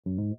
생후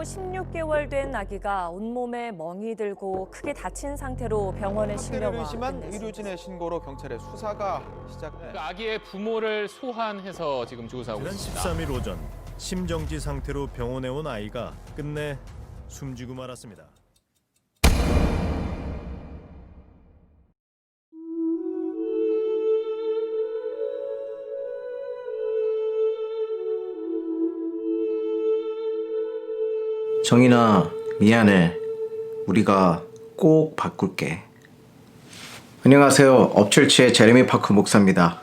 16개월 된 아기가 온몸에 멍이 들고 크게 다친 상태로 병원에 학대를 실려와 의심한 끝냈습니다. 의료진의 신고로 경찰의 수사가 시작돼. 그 아기의 부모를 소환해서 지금 조사하고 지난 있습니다. 13일 오전 심정지 상태로 병원에 온 아이가 끝내 숨지고 말았습니다. 정인아, 미안해. 우리가 꼭 바꿀게. 안녕하세요. 업철치의 제레미 파크 목사입니다.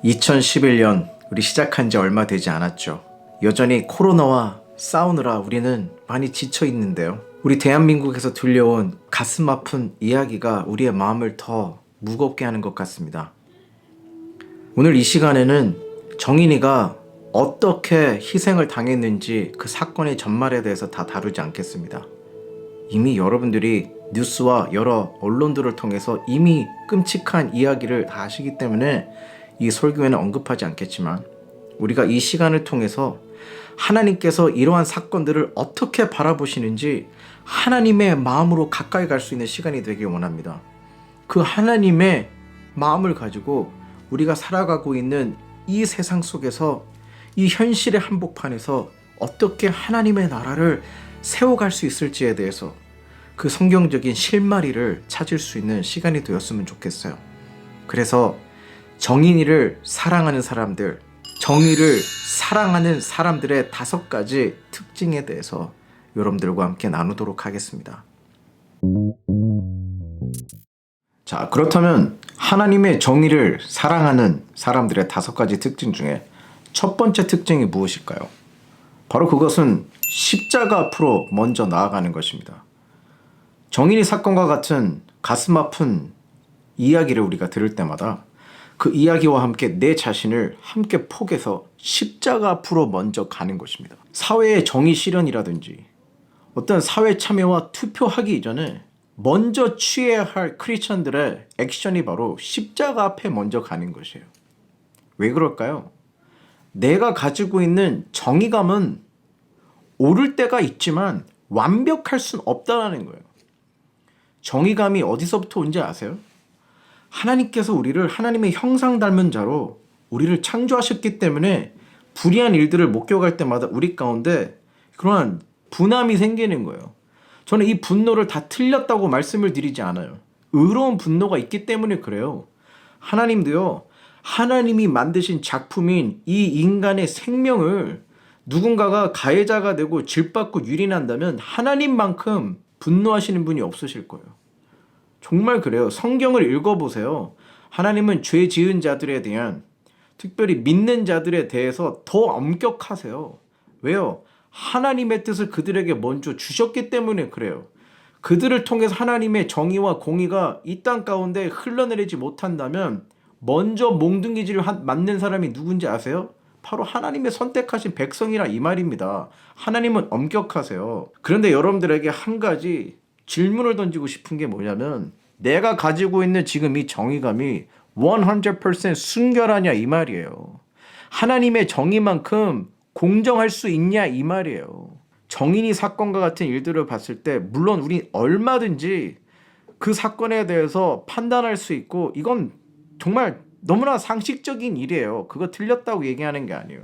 2011년 우리 시작한 지 얼마 되지 않았죠. 여전히 코로나와 싸우느라 우리는 많이 지쳐 있는데요. 우리 대한민국에서 들려온 가슴 아픈 이야기가 우리의 마음을 더 무겁게 하는 것 같습니다. 오늘 이 시간에는 정인이가 어떻게 희생을 당했는지 그 사건의 전말에 대해서 다 다루지 않겠습니다. 이미 여러분들이 뉴스와 여러 언론들을 통해서 이미 끔찍한 이야기를 다 아시기 때문에 이 설교에는 언급하지 않겠지만, 우리가 이 시간을 통해서 하나님께서 이러한 사건들을 어떻게 바라보시는지 하나님의 마음으로 가까이 갈 수 있는 시간이 되길 원합니다. 그 하나님의 마음을 가지고 우리가 살아가고 있는 이 세상 속에서, 이 현실의 한복판에서 어떻게 하나님의 나라를 세워갈 수 있을지에 대해서 그 성경적인 실마리를 찾을 수 있는 시간이 되었으면 좋겠어요. 그래서 정인이를 사랑하는 사람들, 정의를 사랑하는 사람들의 5가지 특징에 대해서 여러분들과 함께 나누도록 하겠습니다. 자, 그렇다면 하나님의 정의를 사랑하는 사람들의 5가지 특징 중에 첫 번째 특징이 무엇일까요? 바로 그것은 십자가 앞으로 먼저 나아가는 것입니다. 정인이 사건과 같은 가슴 아픈 이야기를 우리가 들을 때마다 그 이야기와 함께 내 자신을 함께 포개서 십자가 앞으로 먼저 가는 것입니다. 사회의 정의 실현이라든지 어떤 사회 참여와 투표하기 이전에 먼저 취해야 할 크리스천들의 액션이 바로 십자가 앞에 먼저 가는 것이에요. 왜 그럴까요? 내가 가지고 있는 정의감은 오를 때가 있지만 완벽할 순 없다는 거예요. 정의감이 어디서부터 온지 아세요? 하나님께서 우리를 하나님의 형상 닮은 자로 우리를 창조하셨기 때문에 불의한 일들을 목격할 때마다 우리 가운데 그러한 분함이 생기는 거예요. 저는 이 분노를 다 틀렸다고 말씀을 드리지 않아요. 의로운 분노가 있기 때문에 그래요. 하나님도요, 하나님이 만드신 작품인 이 인간의 생명을 누군가가 가해자가 되고 질받고 유린한다면 하나님만큼 분노하시는 분이 없으실 거예요. 정말 그래요. 성경을 읽어보세요. 하나님은 죄 지은 자들에 대한, 특별히 믿는 자들에 대해서 더 엄격하세요. 왜요? 하나님의 뜻을 그들에게 먼저 주셨기 때문에 그래요. 그들을 통해서 하나님의 정의와 공의가 이 땅 가운데 흘러내리지 못한다면 먼저 몽둥이질을 맞는 사람이 누군지 아세요? 바로 하나님의 선택하신 백성이라 이 말입니다. 하나님은 엄격하세요. 그런데 여러분들에게 한 가지 질문을 던지고 싶은 게 뭐냐면, 내가 가지고 있는 지금 이 정의감이 100% 순결하냐 이 말이에요. 하나님의 정의만큼 공정할 수 있냐 이 말이에요. 정인이 사건과 같은 일들을 봤을 때 물론 우리 얼마든지 그 사건에 대해서 판단할 수 있고, 이건 정말 너무나 상식적인 일이에요. 그거 틀렸다고 얘기하는 게 아니에요.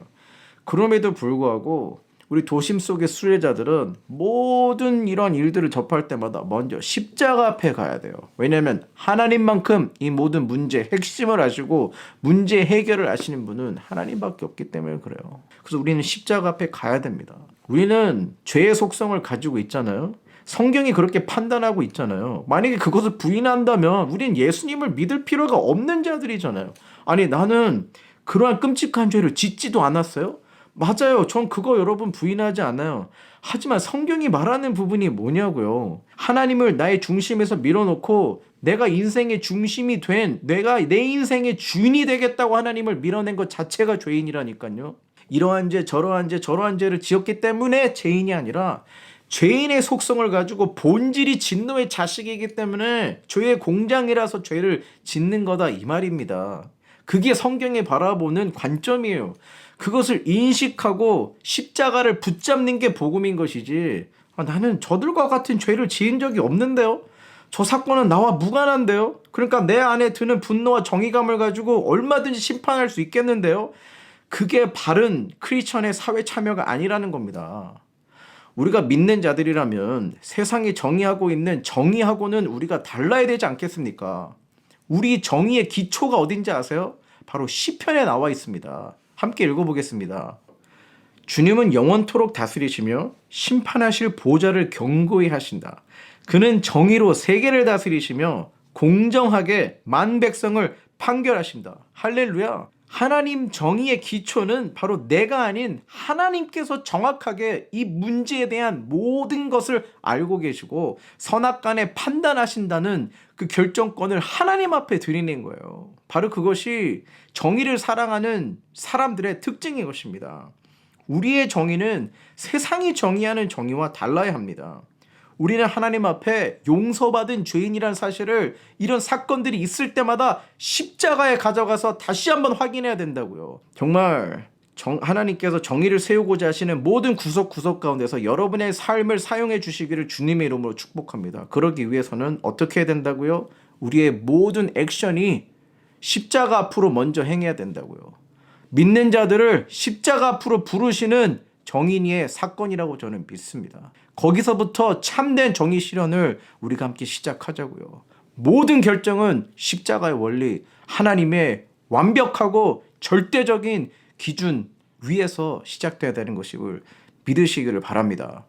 그럼에도 불구하고 우리 도심 속의 수혜자들은 모든 이런 일들을 접할 때마다 먼저 십자가 앞에 가야 돼요. 왜냐하면 하나님만큼 이 모든 문제 핵심을 아시고 문제 해결을 아시는 분은 하나님밖에 없기 때문에 그래요. 그래서 우리는 십자가 앞에 가야 됩니다. 우리는 죄의 속성을 가지고 있잖아요. 성경이 그렇게 판단하고 있잖아요. 만약에 그것을 부인한다면 우린 예수님을 믿을 필요가 없는 자들이잖아요. 아니, 나는 그러한 끔찍한 죄를 짓지도 않았어요? 맞아요. 전 그거 여러분 부인하지 않아요. 하지만 성경이 말하는 부분이 뭐냐고요. 하나님을 나의 중심에서 밀어놓고 내가 인생의 중심이 된, 내가 내 인생의 주인이 되겠다고 하나님을 밀어낸 것 자체가 죄인이라니까요. 이러한 죄 저러한 죄 저러한 죄를 지었기 때문에 죄인이 아니라 죄인의 속성을 가지고 본질이 진노의 자식이기 때문에 죄의 공장이라서 죄를 짓는 거다 이 말입니다. 그게 성경이 바라보는 관점이에요. 그것을 인식하고 십자가를 붙잡는 게 복음인 것이지, 나는 저들과 같은 죄를 지은 적이 없는데요, 저 사건은 나와 무관한데요, 그러니까 내 안에 드는 분노와 정의감을 가지고 얼마든지 심판할 수 있겠는데요, 그게 바른 크리스천의 사회 참여가 아니라는 겁니다. 우리가 믿는 자들이라면 세상이 정의하고 있는 정의하고는 우리가 달라야 되지 않겠습니까? 우리 정의의 기초가 어딘지 아세요? 바로 시편에 나와 있습니다. 함께 읽어보겠습니다. 주님은 영원토록 다스리시며 심판하실 보좌를 견고히 하신다. 그는 정의로 세계를 다스리시며 공정하게 만 백성을 판결하신다. 할렐루야. 하나님 정의의 기초는 바로 내가 아닌 하나님께서 정확하게 이 문제에 대한 모든 것을 알고 계시고 선악간에 판단하신다는 그 결정권을 하나님 앞에 드리는 거예요. 바로 그것이 정의를 사랑하는 사람들의 특징인 것입니다. 우리의 정의는 세상이 정의하는 정의와 달라야 합니다. 우리는 하나님 앞에 용서받은 죄인이란 사실을 이런 사건들이 있을 때마다 십자가에 가져가서 다시 한번 확인해야 된다고요. 정말 하나님께서 정의를 세우고자 하시는 모든 구석구석 가운데서 여러분의 삶을 사용해 주시기를 주님의 이름으로 축복합니다. 그러기 위해서는 어떻게 해야 된다고요? 우리의 모든 액션이 십자가 앞으로 먼저 행해야 된다고요. 믿는 자들을 십자가 앞으로 부르시는 정인이의 사건이라고 저는 믿습니다. 거기서부터 참된 정의 실현을 우리가 함께 시작하자고요. 모든 결정은 십자가의 원리, 하나님의 완벽하고 절대적인 기준 위에서 시작돼야 되는 것임을 믿으시기를 바랍니다.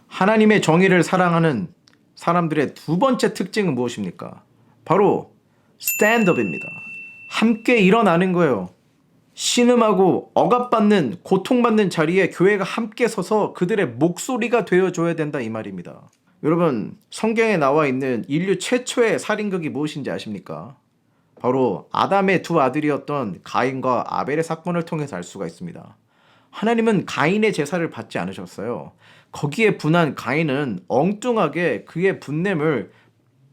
하나님의 정의를 사랑하는 사람들의 두 번째 특징은 무엇입니까? 바로 스탠드업입니다. 함께 일어나는 거예요. 신음하고 억압받는, 고통받는 자리에 교회가 함께 서서 그들의 목소리가 되어줘야 된다 이 말입니다. 여러분, 성경에 나와 있는 인류 최초의 살인극이 무엇인지 아십니까? 바로 아담의 두 아들이었던 가인과 아벨의 사건을 통해서 알 수가 있습니다. 하나님은 가인의 제사를 받지 않으셨어요. 거기에 분한 가인은 엉뚱하게 그의 분냄을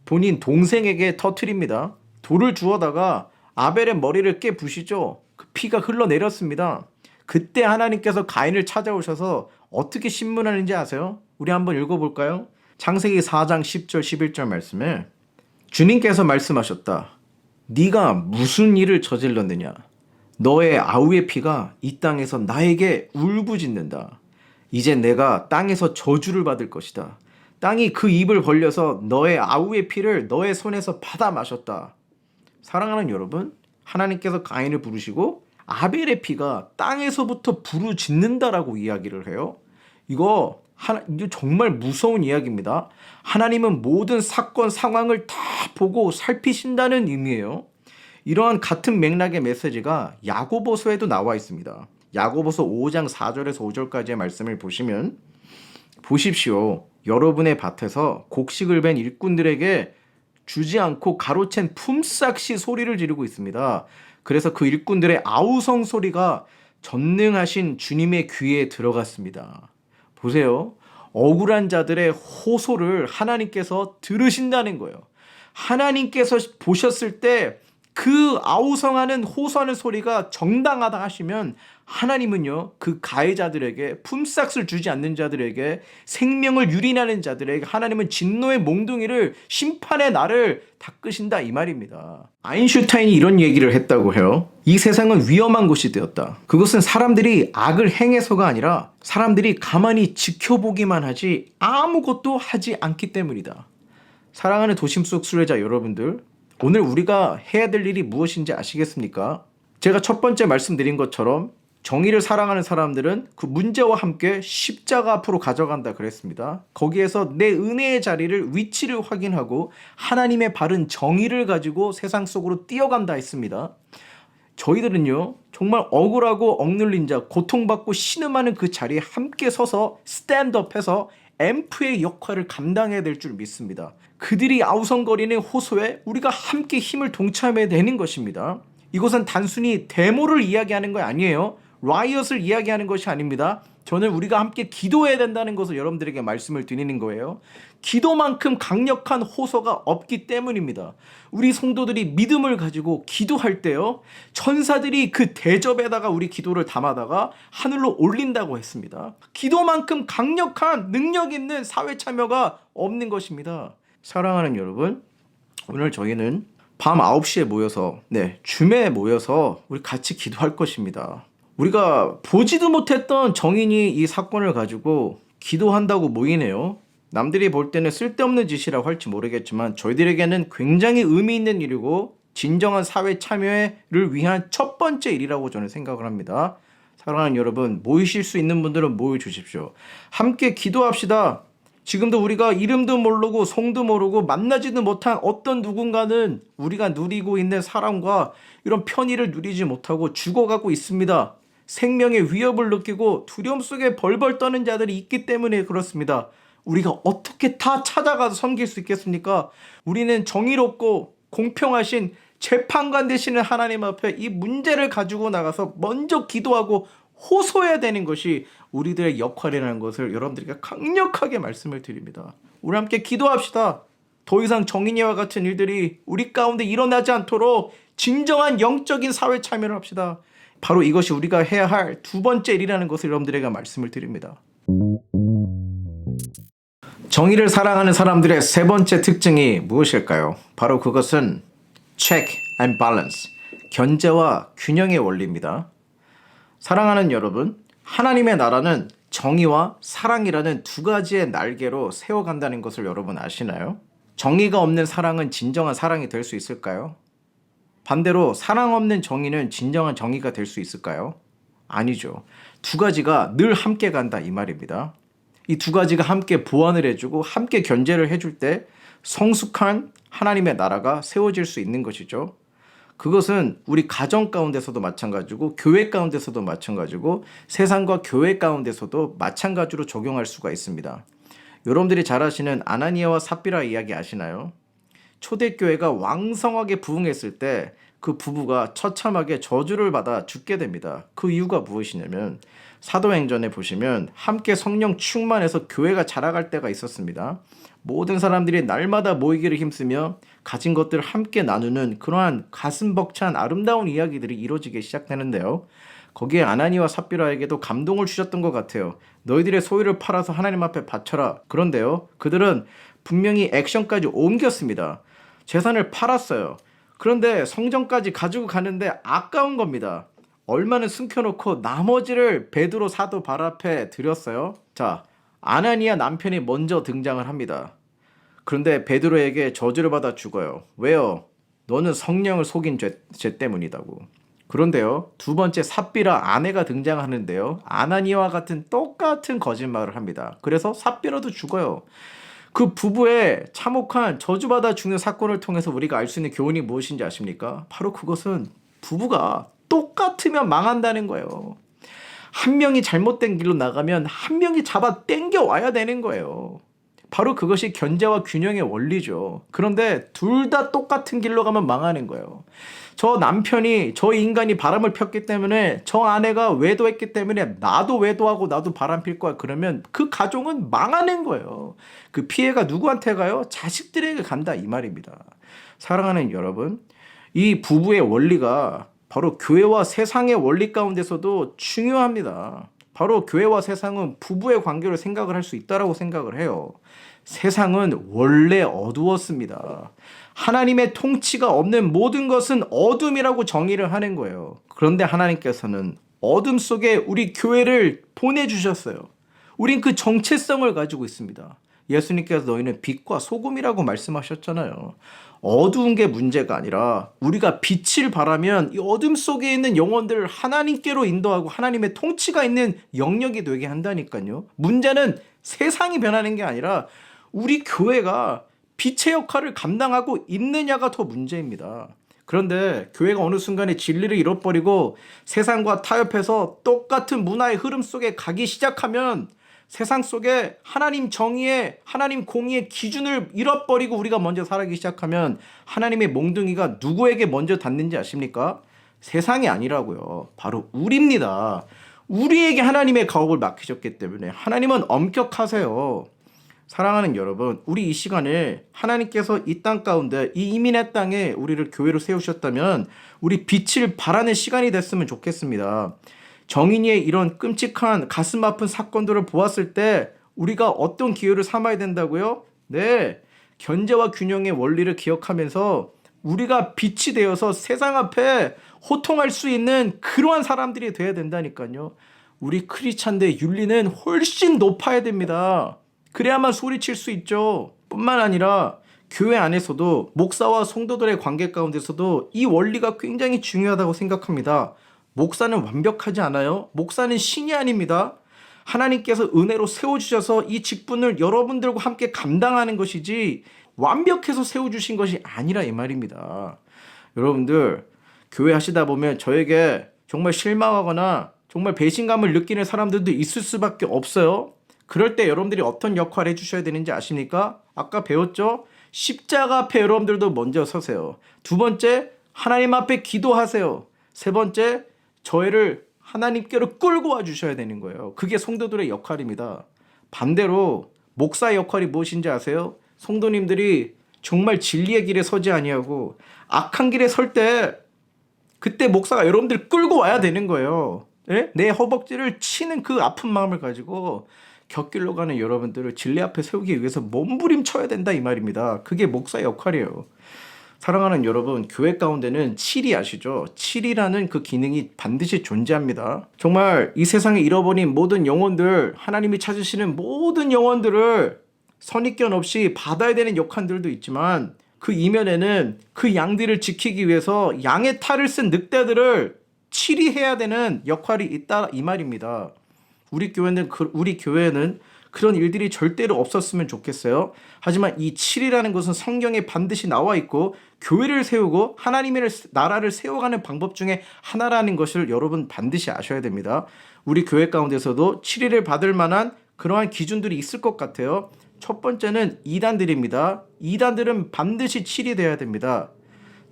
본인 동생에게 터뜨립니다. 돌을 주워다가 아벨의 머리를 깨부시죠. 그 피가 흘러내렸습니다. 그때 하나님께서 가인을 찾아오셔서 어떻게 신문하는지 아세요? 우리 한번 읽어볼까요? 창세기 4장 10절 11절 말씀에 주님께서 말씀하셨다. 네가 무슨 일을 저질렀느냐? 너의 아우의 피가 이 땅에서 나에게 울부짖는다. 이제 내가 땅에서 저주를 받을 것이다. 땅이 그 입을 벌려서 너의 아우의 피를 너의 손에서 받아 마셨다. 사랑하는 여러분, 하나님께서 가인을 부르시고 아벨의 피가 땅에서부터 부르짖는다라고 이야기를 해요. 이거 정말 무서운 이야기입니다. 하나님은 모든 사건 상황을 다 보고 살피신다는 의미예요. 이러한 같은 맥락의 메시지가 야고보서에도 나와 있습니다. 야고보서 5장 4절에서 5절까지의 말씀을 보시면 보십시오. 여러분의 밭에서 곡식을 벤 일꾼들에게 주지 않고 가로챈 품삯이 소리를 지르고 있습니다. 그래서 그 일꾼들의 아우성 소리가 전능하신 주님의 귀에 들어갔습니다. 보세요. 억울한 자들의 호소를 하나님께서 들으신다는 거예요. 하나님께서 보셨을 때 그 아우성하는 호소하는 소리가 정당하다 하시면 하나님은요, 그 가해자들에게, 품삯을 주지 않는 자들에게, 생명을 유린하는 자들에게 하나님은 진노의 몽둥이를, 심판의 날을 닦으신다 이 말입니다. 아인슈타인이 이런 얘기를 했다고 해요. 이 세상은 위험한 곳이 되었다. 그것은 사람들이 악을 행해서가 아니라 사람들이 가만히 지켜보기만 하지 아무것도 하지 않기 때문이다. 사랑하는 도심 속 순례자 여러분들, 오늘 우리가 해야 될 일이 무엇인지 아시겠습니까? 제가 첫 번째 말씀드린 것처럼 정의를 사랑하는 사람들은 그 문제와 함께 십자가 앞으로 가져간다 그랬습니다. 거기에서 내 은혜의 자리를, 위치를 확인하고 하나님의 바른 정의를 가지고 세상 속으로 뛰어간다 했습니다. 저희들은요, 정말 억울하고 억눌린 자, 고통받고 신음하는 그 자리에 함께 서서 스탠드업해서 앰프의 역할을 감당해야 될 줄 믿습니다. 그들이 아우성거리는 호소에 우리가 함께 힘을 동참해야 되는 것입니다. 이것은 단순히 데모를 이야기하는 거 아니에요. 라이엇을 이야기하는 것이 아닙니다. 저는 우리가 함께 기도해야 된다는 것을 여러분들에게 말씀을 드리는 거예요. 기도만큼 강력한 호소가 없기 때문입니다. 우리 성도들이 믿음을 가지고 기도할 때요, 천사들이 그 대접에다가 우리 기도를 담아다가 하늘로 올린다고 했습니다. 기도만큼 강력한 능력 있는 사회 참여가 없는 것입니다. 사랑하는 여러분, 오늘 저희는 밤 9시에 모여서, 줌에 모여서 우리 같이 기도할 것입니다. 우리가 보지도 못했던 정인이 이 사건을 가지고 기도한다고 모이네요. 남들이 볼 때는 쓸데없는 짓이라고 할지 모르겠지만 저희들에게는 굉장히 의미 있는 일이고 진정한 사회 참여를 위한 첫 번째 일이라고 저는 생각을 합니다. 사랑하는 여러분, 모이실 수 있는 분들은 모여주십시오. 함께 기도합시다. 지금도 우리가 이름도 모르고 성도 모르고 만나지도 못한 어떤 누군가는 우리가 누리고 있는 사랑과 이런 편의를 누리지 못하고 죽어가고 있습니다. 생명의 위협을 느끼고 두려움 속에 벌벌 떠는 자들이 있기 때문에 그렇습니다. 우리가 어떻게 다 찾아가서 섬길 수 있겠습니까? 우리는 정의롭고 공평하신 재판관 되시는 하나님 앞에 이 문제를 가지고 나가서 먼저 기도하고 호소해야 되는 것이 우리들의 역할이라는 것을 여러분들에게 강력하게 말씀을 드립니다. 우리 함께 기도합시다. 더 이상 정인이와 같은 일들이 우리 가운데 일어나지 않도록 진정한 영적인 사회 참여를 합시다. 바로 이것이 우리가 해야 할 두 번째 일이라는 것을 여러분들에게 말씀을 드립니다. 정의를 사랑하는 사람들의 세 번째 특징이 무엇일까요? 바로 그것은 check and balance, 견제와 균형의 원리입니다. 사랑하는 여러분, 하나님의 나라는 정의와 사랑이라는 두 가지의 날개로 세워간다는 것을 여러분 아시나요? 정의가 없는 사랑은 진정한 사랑이 될 수 있을까요? 반대로 사랑 없는 정의는 진정한 정의가 될 수 있을까요? 아니죠. 두 가지가 늘 함께 간다 이 말입니다. 이 두 가지가 함께 보완을 해주고 함께 견제를 해줄 때 성숙한 하나님의 나라가 세워질 수 있는 것이죠. 그것은 우리 가정 가운데서도 마찬가지고 교회 가운데서도 마찬가지고 세상과 교회 가운데서도 마찬가지로 적용할 수가 있습니다. 여러분들이 잘 아시는 아나니아와 삽비라 이야기 아시나요? 초대교회가 왕성하게 부흥했을 때 그 부부가 처참하게 저주를 받아 죽게 됩니다. 그 이유가 무엇이냐면 사도행전에 보시면 함께 성령 충만해서 교회가 자라갈 때가 있었습니다. 모든 사람들이 날마다 모이기를 힘쓰며 가진 것들을 함께 나누는 그러한 가슴 벅찬 아름다운 이야기들이 이루어지기 시작되는데요. 거기에 아나니와 삽비라에게도 감동을 주셨던 것 같아요. 너희들의 소유를 팔아서 하나님 앞에 바쳐라. 그런데요, 그들은 분명히 액션까지 옮겼습니다. 재산을 팔았어요. 그런데 성전까지 가지고 가는데 아까운 겁니다. 얼마는 숨겨놓고 나머지를 베드로 사도 발 앞에 드렸어요. 자, 아나니아 남편이 먼저 등장을 합니다. 그런데 베드로에게 저주를 받아 죽어요. 왜요? 너는 성령을 속인 죄 때문이다고. 그런데요, 두 번째 삽비라 아내가 등장하는데요, 아나니아와 같은 똑같은 거짓말을 합니다. 그래서 삽비라도 죽어요. 그 부부의 참혹한 저주받아 죽는 사건을 통해서 우리가 알 수 있는 교훈이 무엇인지 아십니까? 바로 그것은 부부가 똑같으면 망한다는 거예요. 한 명이 잘못된 길로 나가면 한 명이 잡아 당겨 와야 되는 거예요. 바로 그것이 견제와 균형의 원리죠. 그런데 둘 다 똑같은 길로 가면 망하는 거예요. 저 남편이, 저 인간이 바람을 폈기 때문에, 저 아내가 외도했기 때문에 나도 외도하고 나도 바람 필 거야. 그러면 그 가정은 망하는 거예요. 그 피해가 누구한테 가요? 자식들에게 간다 이 말입니다. 사랑하는 여러분, 이 부부의 원리가 바로 교회와 세상의 원리 가운데서도 중요합니다. 바로 교회와 세상은 부부의 관계로 생각을 할 수 있다라고 생각을 해요. 세상은 원래 어두웠습니다. 하나님의 통치가 없는 모든 것은 어둠이라고 정의를 하는 거예요. 그런데 하나님께서는 어둠 속에 우리 교회를 보내주셨어요. 우린 그 정체성을 가지고 있습니다. 예수님께서 너희는 빛과 소금이라고 말씀하셨잖아요. 어두운 게 문제가 아니라 우리가 빛을 발하면 이 어둠 속에 있는 영혼들을 하나님께로 인도하고 하나님의 통치가 있는 영역이 되게 한다니까요. 문제는 세상이 변하는 게 아니라 우리 교회가 빛의 역할을 감당하고 있느냐가 더 문제입니다. 그런데 교회가 어느 순간에 진리를 잃어버리고 세상과 타협해서 똑같은 문화의 흐름 속에 가기 시작하면 세상 속에 하나님 정의의, 하나님 공의의 기준을 잃어버리고 우리가 먼저 살아가기 시작하면 하나님의 몽둥이가 누구에게 먼저 닿는지 아십니까? 세상이 아니라고요. 바로 우리입니다. 우리에게 하나님의 가업을 맡기셨기 때문에 하나님은 엄격하세요. 사랑하는 여러분, 우리 이 시간에 하나님께서 이 땅 가운데 이 이민의 땅에 우리를 교회로 세우셨다면 우리 빛을 발하는 시간이 됐으면 좋겠습니다. 정인이의 이런 끔찍한 가슴 아픈 사건들을 보았을 때 우리가 어떤 기회를 삼아야 된다고요? 네, 견제와 균형의 원리를 기억하면서 우리가 빛이 되어서 세상 앞에 호통할 수 있는 그러한 사람들이 돼야 된다니까요. 우리 크리스찬들의 윤리는 훨씬 높아야 됩니다. 그래야만 소리칠 수 있죠. 뿐만 아니라 교회 안에서도 목사와 성도들의 관계 가운데서도 이 원리가 굉장히 중요하다고 생각합니다. 목사는 완벽하지 않아요. 목사는 신이 아닙니다. 하나님께서 은혜로 세워주셔서 이 직분을 여러분들과 함께 감당하는 것이지 완벽해서 세워주신 것이 아니라 이 말입니다. 여러분들 교회 하시다 보면 저에게 정말 실망하거나 정말 배신감을 느끼는 사람들도 있을 수밖에 없어요. 그럴 때 여러분들이 어떤 역할을 해주셔야 되는지 아십니까? 아까 배웠죠? 십자가 앞에 여러분들도 먼저 서세요. 두 번째, 하나님 앞에 기도하세요. 세 번째, 저희를 하나님께로 끌고 와주셔야 되는 거예요. 그게 성도들의 역할입니다. 반대로 목사의 역할이 무엇인지 아세요? 성도님들이 정말 진리의 길에 서지 아니하고 악한 길에 설 때 그때 목사가 여러분들 끌고 와야 되는 거예요. 예? 내 허벅지를 치는 그 아픈 마음을 가지고 곁길로 가는 여러분들을 진리 앞에 세우기 위해서 몸부림쳐야 된다 이 말입니다. 그게 목사의 역할이에요. 사랑하는 여러분, 교회 가운데는 칠이 아시죠? 칠이라는 그 기능이 반드시 존재합니다. 정말 이 세상에 잃어버린 모든 영혼들, 하나님이 찾으시는 모든 영혼들을 선입견 없이 받아야 되는 역할들도 있지만 그 이면에는 그 양들을 지키기 위해서 양의 탈을 쓴 늑대들을 치리해야 되는 역할이 있다 이 말입니다. 우리 교회는 그런 일들이 절대로 없었으면 좋겠어요. 하지만 이 7이라는 것은 성경에 반드시 나와 있고 교회를 세우고 하나님의 나라를 세워가는 방법 중에 하나라는 것을 여러분 반드시 아셔야 됩니다. 우리 교회 가운데서도 7일을 받을 만한 그러한 기준들이 있을 것 같아요. 첫 번째는 이단들입니다. 이단들은 반드시 7이 돼야 됩니다.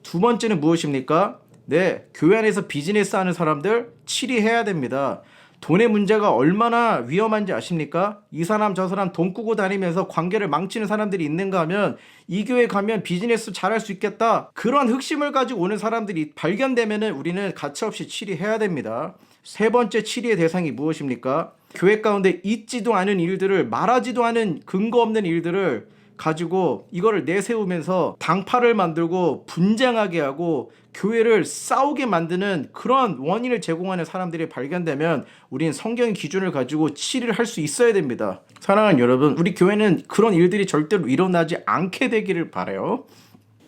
두 번째는 무엇입니까? 네, 교회 안에서 비즈니스 하는 사람들 7이 해야 됩니다. 돈의 문제가 얼마나 위험한지 아십니까? 이 사람 저 사람 돈 꾸고 다니면서 관계를 망치는 사람들이 있는가 하면 이 교회 가면 비즈니스 잘할 수 있겠다. 그러한 흑심을 가지고 오는 사람들이 발견되면 우리는 가차없이 치리해야 됩니다. 세 번째 치리의 대상이 무엇입니까? 교회 가운데 있지도 않은 일들을 말하지도 않은 근거 없는 일들을 가지고 이거를 내세우면서 당파를 만들고 분쟁하게 하고 교회를 싸우게 만드는 그런 원인을 제공하는 사람들이 발견되면 우리는 성경의 기준을 가지고 치리를 할 수 있어야 됩니다. 사랑하는 여러분, 우리 교회는 그런 일들이 절대로 일어나지 않게 되기를 바라요.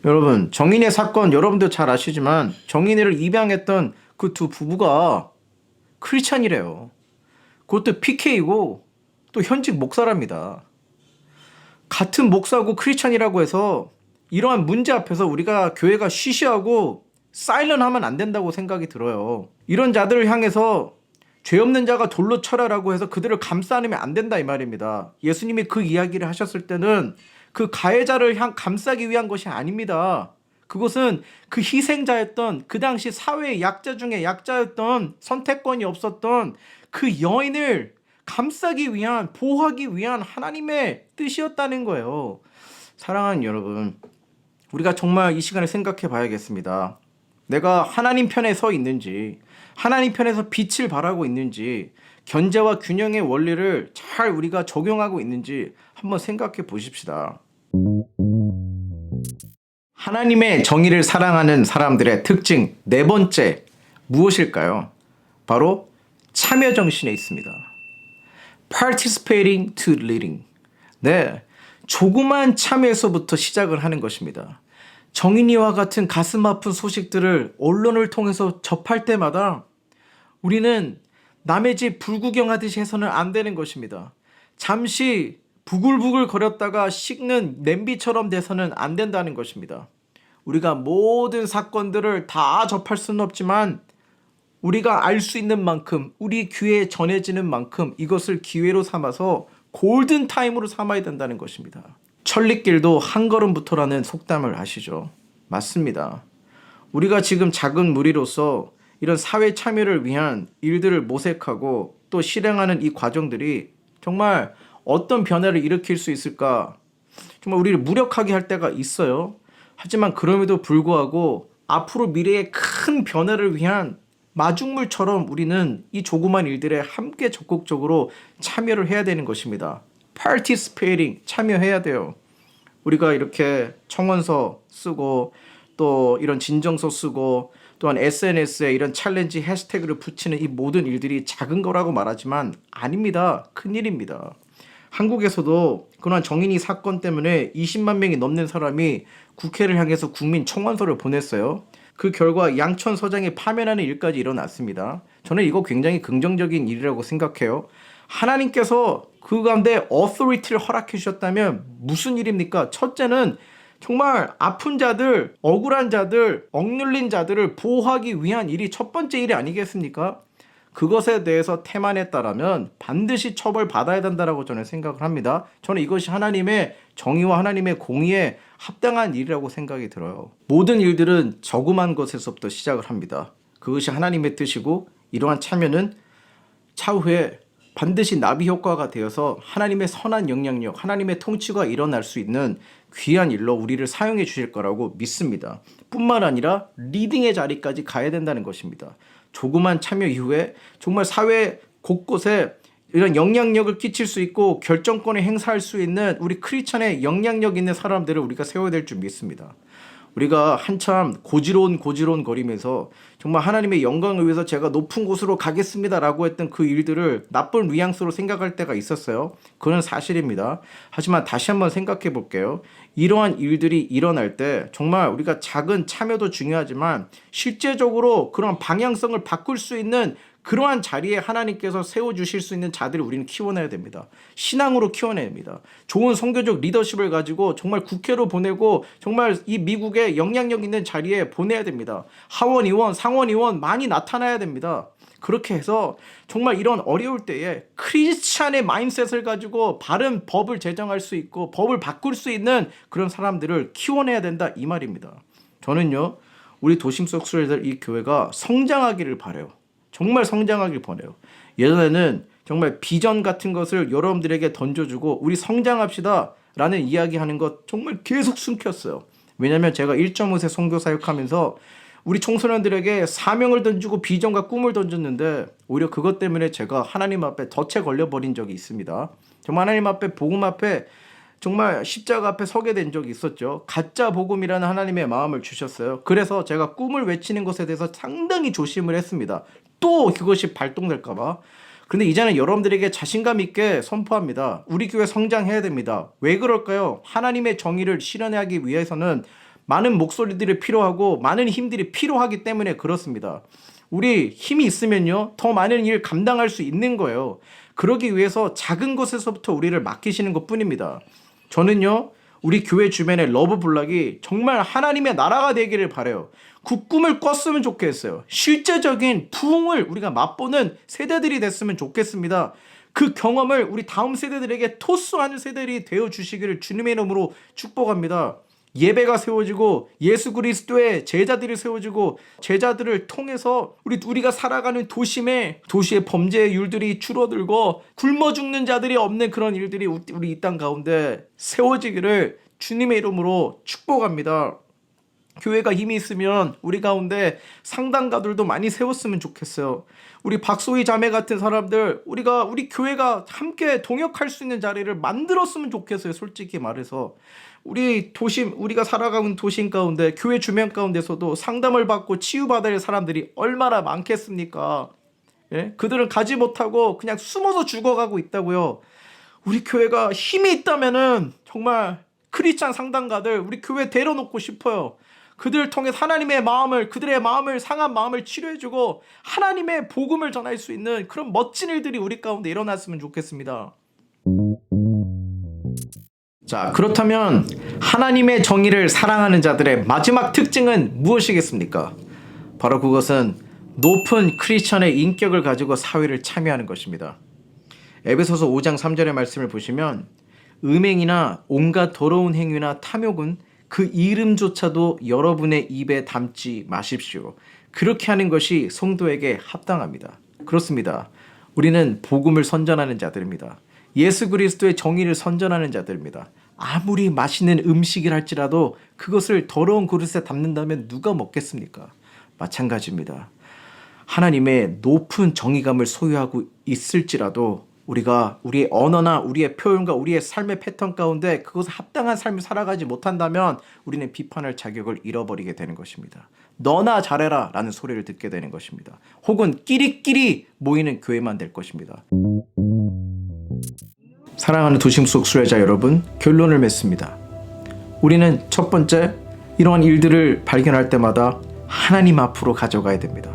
여러분, 정인의 사건 여러분도 잘 아시지만 정인이를 입양했던 그 두 부부가 크리스찬이래요. 그것도 PK이고 또 현직 목사랍니다. 같은 목사고 크리스찬이라고 해서 이러한 문제 앞에서 우리가 교회가 쉬쉬하고 사일런하면 안 된다고 생각이 들어요. 이런 자들을 향해서 죄 없는 자가 돌로 쳐라라고 해서 그들을 감싸 안으면 안 된다 이 말입니다. 예수님이 그 이야기를 하셨을 때는 그 가해자를 감싸기 위한 것이 아닙니다. 그것은 그 희생자였던 그 당시 사회의 약자 중에 약자였던 선택권이 없었던 그 여인을 감싸기 위한 보호하기 위한 하나님의 뜻이었다는 거예요. 사랑하는 여러분, 우리가 정말 이 시간에 생각해 봐야겠습니다. 내가 하나님 편에 서 있는지, 하나님 편에서 빛을 발하고 있는지, 견제와 균형의 원리를 잘 우리가 적용하고 있는지 한번 생각해 보십시다. 하나님의 정의를 사랑하는 사람들의 특징 네 번째 무엇일까요? 바로 참여 정신에 있습니다. Participating to leading. 네, 조그만 참여에서부터 시작을 하는 것입니다. 정인이와 같은 가슴 아픈 소식들을 언론을 통해서 접할 때마다 우리는 남의 집 불구경하듯이 해서는 안 되는 것입니다. 잠시 부글부글 거렸다가 식는 냄비처럼 돼서는 안 된다는 것입니다. 우리가 모든 사건들을 다 접할 수는 없지만 우리가 알 수 있는 만큼, 우리 귀에 전해지는 만큼 이것을 기회로 삼아서 골든타임으로 삼아야 된다는 것입니다. 천리길도 한 걸음부터라는 속담을 아시죠? 맞습니다. 우리가 지금 작은 무리로서 이런 사회 참여를 위한 일들을 모색하고 또 실행하는 이 과정들이 정말 어떤 변화를 일으킬 수 있을까? 정말 우리를 무력하게 할 때가 있어요. 하지만 그럼에도 불구하고 앞으로 미래의 큰 변화를 위한 마중물처럼 우리는 이 조그만 일들에 함께 적극적으로 참여를 해야 되는 것입니다. participating, 참여해야 돼요. 우리가 이렇게 청원서 쓰고 또 이런 진정서 쓰고 또한 SNS에 이런 챌린지 해시태그를 붙이는 이 모든 일들이 작은 거라고 말하지만 아닙니다. 큰일입니다. 한국에서도 그러한 정인이 사건 때문에 20만 명이 넘는 사람이 국회를 향해서 국민 청원서를 보냈어요. 그 결과 양천 서장이 파면하는 일까지 일어났습니다. 저는 이거 굉장히 긍정적인 일이라고 생각해요. 하나님께서 그 가운데 authority를 허락해 주셨다면 무슨 일입니까? 첫째는 정말 아픈 자들, 억울한 자들, 억눌린 자들을 보호하기 위한 일이 첫 번째 일이 아니겠습니까? 그것에 대해서 태만했다라면 반드시 처벌받아야 된다라고 저는 생각을 합니다. 저는 이것이 하나님의 정의와 하나님의 공의에 합당한 일이라고 생각이 들어요. 모든 일들은 저금한 것에서부터 시작을 합니다. 그것이 하나님의 뜻이고 이러한 참여는 차후에 반드시 나비 효과가 되어서 하나님의 선한 영향력, 하나님의 통치가 일어날 수 있는 귀한 일로 우리를 사용해 주실 거라고 믿습니다. 뿐만 아니라 리딩의 자리까지 가야 된다는 것입니다. 조그만 참여 이후에 정말 사회 곳곳에 이런 영향력을 끼칠 수 있고 결정권을 행사할 수 있는 우리 크리스천의 영향력 있는 사람들을 우리가 세워야 될 줄 믿습니다. 우리가 한참 고지러운 거리면서 정말 하나님의 영광을 위해서 제가 높은 곳으로 가겠습니다라고 했던 그 일들을 나쁜 뉘앙스로 생각할 때가 있었어요. 그건 사실입니다. 하지만 다시 한번 생각해 볼게요. 이러한 일들이 일어날 때 정말 우리가 작은 참여도 중요하지만 실제적으로 그런 방향성을 바꿀 수 있는 그러한 자리에 하나님께서 세워주실 수 있는 자들을 우리는 키워내야 됩니다. 신앙으로 키워내야 됩니다. 좋은 선교적 리더십을 가지고 정말 국회로 보내고 정말 이 미국의 영향력 있는 자리에 보내야 됩니다. 하원의원, 상원의원 많이 나타나야 됩니다. 그렇게 해서 정말 이런 어려울 때에 크리스찬의 마인셋을 가지고 바른 법을 제정할 수 있고 법을 바꿀 수 있는 그런 사람들을 키워내야 된다 이 말입니다. 저는요 우리 도심 속수레들 이 교회가 성장하기를 바라요. 정말 성장하길 바라요. 예전에는 정말 비전 같은 것을 여러분들에게 던져주고 우리 성장합시다 라는 이야기하는 것 정말 계속 숨겼어요. 왜냐하면 제가 1.5세 선교 사역하면서 우리 청소년들에게 사명을 던지고 비전과 꿈을 던졌는데 오히려 그것 때문에 제가 하나님 앞에 덫에 걸려버린 적이 있습니다. 정말 하나님 앞에 복음 앞에 정말 십자가 앞에 서게 된 적이 있었죠. 가짜 복음이라는 하나님의 마음을 주셨어요. 그래서 제가 꿈을 외치는 것에 대해서 상당히 조심을 했습니다. 또 그것이 발동될까 봐. 근데 이제는 여러분들에게 자신감 있게 선포합니다. 우리 교회 성장해야 됩니다. 왜 그럴까요? 하나님의 정의를 실현하기 위해서는 많은 목소리들이 필요하고 많은 힘들이 필요하기 때문에 그렇습니다. 우리 힘이 있으면요 더 많은 일 감당할 수 있는 거예요. 그러기 위해서 작은 것에서부터 우리를 맡기시는 것뿐입니다. 저는요 우리 교회 주변의 러브 블락이 정말 하나님의 나라가 되기를 바라요. 그 꿈을 꿨으면 좋겠어요. 실제적인 부흥을 우리가 맛보는 세대들이 됐으면 좋겠습니다. 그 경험을 우리 다음 세대들에게 토스하는 세대들이 되어주시기를 주님의 이름으로 축복합니다. 예배가 세워지고 예수 그리스도의 제자들이 세워지고 제자들을 통해서 우리가 살아가는 도시의 범죄율들이 줄어들고 굶어 죽는 자들이 없는 그런 일들이 우리 이 땅 가운데 세워지기를 주님의 이름으로 축복합니다. 교회가 힘이 있으면 우리 가운데 상담가들도 많이 세웠으면 좋겠어요. 우리 박소희 자매 같은 사람들 우리 교회가 함께 동역할 수 있는 자리를 만들었으면 좋겠어요. 솔직히 말해서 우리가 살아가는 도심 가운데 교회 주변 가운데서도 상담을 받고 치유받을 사람들이 얼마나 많겠습니까? 예? 그들은 가지 못하고 그냥 숨어서 죽어가고 있다고요. 우리 교회가 힘이 있다면은 정말 크리스찬 상담가들 우리 교회 데려놓고 싶어요. 그들을 통해 그들의 마음을 상한 마음을 치료해주고 하나님의 복음을 전할 수 있는 그런 멋진 일들이 우리 가운데 일어났으면 좋겠습니다. 자, 그렇다면 하나님의 정의를 사랑하는 자들의 마지막 특징은 무엇이겠습니까? 바로 그것은 높은 크리스천의 인격을 가지고 사회를 참여하는 것입니다. 에베소서 5장 3절의 말씀을 보시면 음행이나 온갖 더러운 행위나 탐욕은 그 이름조차도 여러분의 입에 담지 마십시오. 그렇게 하는 것이 성도에게 합당합니다. 그렇습니다. 우리는 복음을 선전하는 자들입니다. 예수 그리스도의 정의를 선전하는 자들입니다. 아무리 맛있는 음식이랄지라도 그것을 더러운 그릇에 담는다면 누가 먹겠습니까? 마찬가지입니다. 하나님의 높은 정의감을 소유하고 있을지라도 우리가 우리의 언어나 우리의 표현과 우리의 삶의 패턴 가운데 그것에 합당한 삶을 살아가지 못한다면 우리는 비판할 자격을 잃어버리게 되는 것입니다. 너나 잘해라 라는 소리를 듣게 되는 것입니다. 혹은 끼리끼리 모이는 교회만 될 것입니다. 사랑하는 도심 속 순례자 여러분, 결론을 맺습니다. 우리는 첫 번째, 이러한 일들을 발견할 때마다 하나님 앞으로 가져가야 됩니다.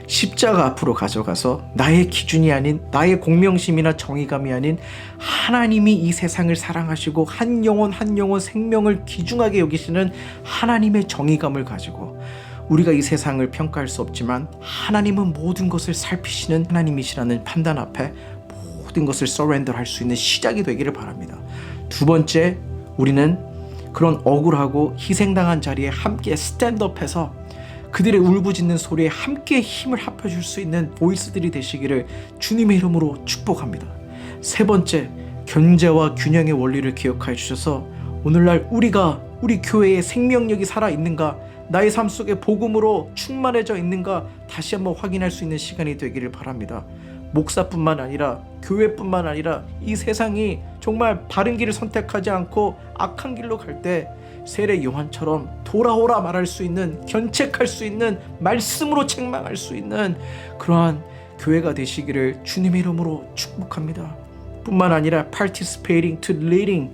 십자가 앞으로 가져가서 나의 기준이 아닌, 나의 공명심이나 정의감이 아닌 하나님이 이 세상을 사랑하시고 한 영혼 한 영혼 생명을 귀중하게 여기시는 하나님의 정의감을 가지고, 우리가 이 세상을 평가할 수 없지만 하나님은 모든 것을 살피시는 하나님이시라는 판단 앞에 모든 것을 서렌더할 수 있는 시작이 되기를 바랍니다. 두 번째, 우리는 그런 억울하고 희생당한 자리에 함께 스탠드업해서 그들의 울부짖는 소리에 함께 힘을 합해줄 수 있는 보이스들이 되시기를 주님의 이름으로 축복합니다. 세 번째, 견제와 균형의 원리를 기억하여 주셔서 오늘날 우리 교회의 생명력이 살아있는가, 나의 삶 속에 복음으로 충만해져 있는가 다시 한번 확인할 수 있는 시간이 되기를 바랍니다. 목사뿐만 아니라 교회뿐만 아니라 이 세상이 정말 바른 길을 선택하지 않고 악한 길로 갈 때 세례 요한처럼 돌아오라 말할 수 있는, 견책할 수 있는, 말씀으로 책망할 수 있는 그러한 교회가 되시기를 주님의 이름으로 축복합니다. 뿐만 아니라 participating to leading,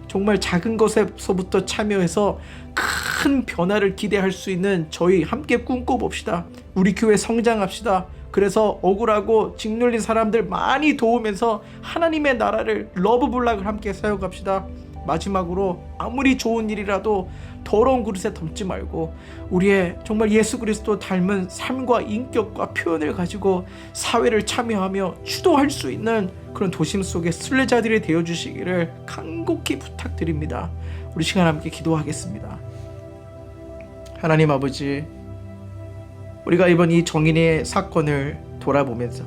정말 작은 것에서부터 참여해서 큰 변화를 기대할 수 있는 저희 함께 꿈꿔봅시다. 우리 교회 성장합시다. 그래서 억울하고 짓눌린 사람들 많이 도우면서 하나님의 나라를, 러브블락을 함께 세워갑시다. 마지막으로 아무리 좋은 일이라도 더러운 그릇에 담지 말고 우리의 정말 예수 그리스도 닮은 삶과 인격과 표현을 가지고 사회를 참여하며 주도할 수 있는 그런 도심 속의 순례자들이 되어주시기를 간곡히 부탁드립니다. 우리 시간 함께 기도하겠습니다. 하나님 아버지, 우리가 이번 이 정인의 사건을 돌아보면서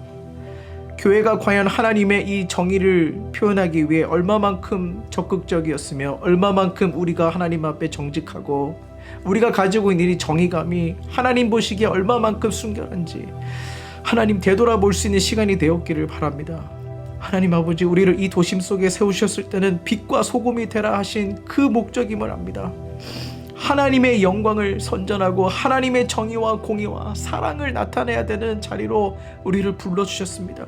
교회가 과연 하나님의 이 정의를 표현하기 위해 얼마만큼 적극적이었으며 얼마만큼 우리가 하나님 앞에 정직하고 우리가 가지고 있는 이 정의감이 하나님 보시기에 얼마만큼 순결한지 하나님 되돌아볼 수 있는 시간이 되었기를 바랍니다. 하나님 아버지, 우리를 이 도심 속에 세우셨을 때는 빛과 소금이 되라 하신 그 목적임을 압니다. 하나님의 영광을 선전하고 하나님의 정의와 공의와 사랑을 나타내야 되는 자리로 우리를 불러주셨습니다.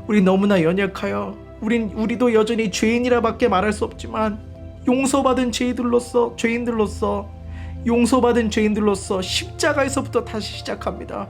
우리 너무나 연약하여 우리도 여전히 죄인이라 밖에 말할 수 없지만 용서받은 죄인들로서 십자가에서부터 다시 시작합니다.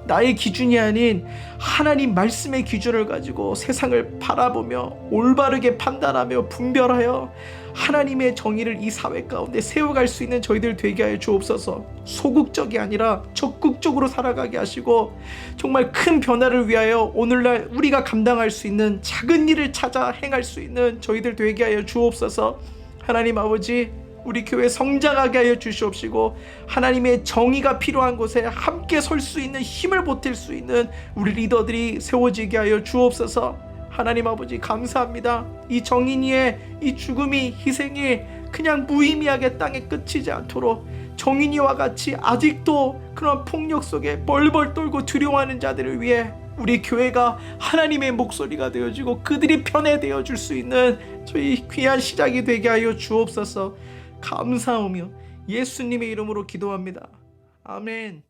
나의 기준이 아닌 하나님 말씀의 기준을 가지고 세상을 바라보며 올바르게 판단하며 분별하여 하나님의 정의를 이 사회 가운데 세워갈 수 있는 저희들 되게 하여 주옵소서. 소극적이 아니라 적극적으로 살아가게 하시고 정말 큰 변화를 위하여 오늘날 우리가 감당할 수 있는 작은 일을 찾아 행할 수 있는 저희들 되게 하여 주옵소서. 하나님 아버지, 우리 교회 성장하게 하여 주시옵시고 하나님의 정의가 필요한 곳에 함께 설 수 있는 힘을 보탤 수 있는 우리 리더들이 세워지게 하여 주옵소서. 하나님 아버지, 감사합니다. 이 정인이의 이 죽음이, 희생이 그냥 무의미하게 땅에 끝이지 않도록 정인이와 같이 아직도 그런 폭력 속에 벌벌 떨고 두려워하는 자들을 위해 우리 교회가 하나님의 목소리가 되어지고 그들이 편애되어 줄 수 있는 저희 귀한 시작이 되게 하여 주옵소서. 감사하며 예수님의 이름으로 기도합니다. 아멘.